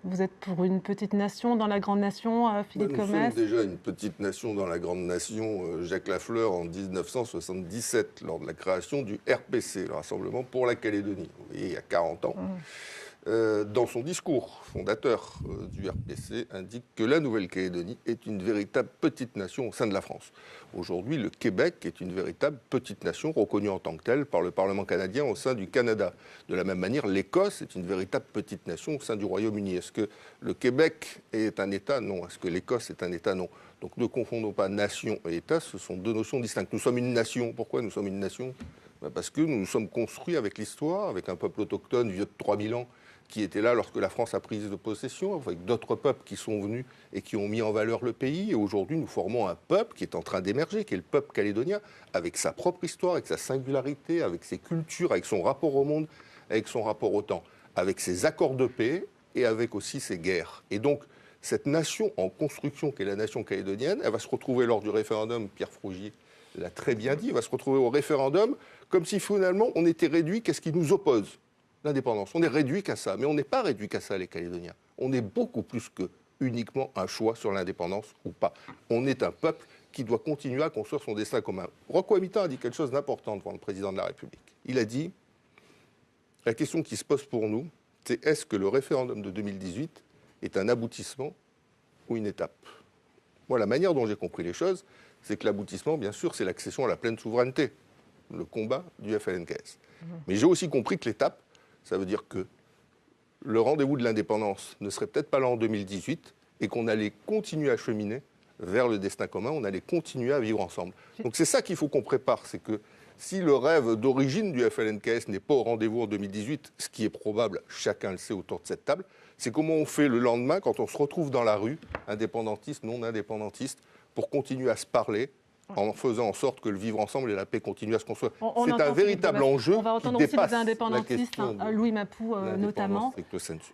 Vous êtes pour une petite nation dans la grande nation, Philippe Nous Commesse? sommes déjà une petite nation dans la grande nation. Jacques Lafleur, en 1977, lors de la création du RPC, le Rassemblement pour la Calédonie, vous voyez, il y a 40 ans. Dans son discours fondateur du RPC, indique que la Nouvelle-Calédonie est une véritable petite nation au sein de la France. Aujourd'hui, le Québec est une véritable petite nation reconnue en tant que telle par le Parlement canadien au sein du Canada. De la même manière, l'Écosse est une véritable petite nation au sein du Royaume-Uni. Est-ce que le Québec est un État? Non. Est-ce que l'Écosse est un État? Non. Donc ne confondons pas nation et État, ce sont deux notions distinctes. Nous sommes une nation. Pourquoi nous sommes une nation? Parce que nous nous sommes construits avec l'histoire, avec un peuple autochtone vieux de 3000 ans, qui était là lorsque la France a pris de possession, avec d'autres peuples qui sont venus et qui ont mis en valeur le pays. Et aujourd'hui, nous formons un peuple qui est en train d'émerger, qui est le peuple calédonien, avec sa propre histoire, avec sa singularité, avec ses cultures, avec son rapport au monde, avec son rapport au temps, avec ses accords de paix et avec aussi ses guerres. Et donc, cette nation en construction qu'est la nation calédonienne, elle va se retrouver lors du référendum, Pierre Frogier l'a très bien dit, elle va se retrouver au référendum comme si finalement on était réduit, qu'est-ce qui nous oppose? L'indépendance. On est réduit qu'à ça, mais on n'est pas réduit qu'à ça, les Calédoniens. On est beaucoup plus que uniquement un choix sur l'indépendance ou pas. On est un peuple qui doit continuer à construire son destin commun. Rocco Habitant a dit quelque chose d'important devant le président de la République. Il a dit, la question qui se pose pour nous, c'est est-ce que le référendum de 2018 est un aboutissement ou une étape? Moi, la manière dont j'ai compris les choses, c'est que l'aboutissement, bien sûr, c'est l'accession à la pleine souveraineté, le combat du FLNKS. Mais j'ai aussi compris que l'étape, ça veut dire que le rendez-vous de l'indépendance ne serait peut-être pas là en 2018 et qu'on allait continuer à cheminer vers le destin commun, on allait continuer à vivre ensemble. Donc c'est ça qu'il faut qu'on prépare, c'est que si le rêve d'origine du FLNKS n'est pas au rendez-vous en 2018, ce qui est probable, chacun le sait autour de cette table, c'est comment on fait le lendemain quand on se retrouve dans la rue, indépendantiste, non indépendantiste, pour continuer à se parler, en faisant en sorte que le vivre ensemble et la paix continuent à se construire. C'est un véritable enjeu On va qui entendre aussi dépasse les la indépendantistes, question de Louis Mapou notamment. l'indépendance stricto sensu.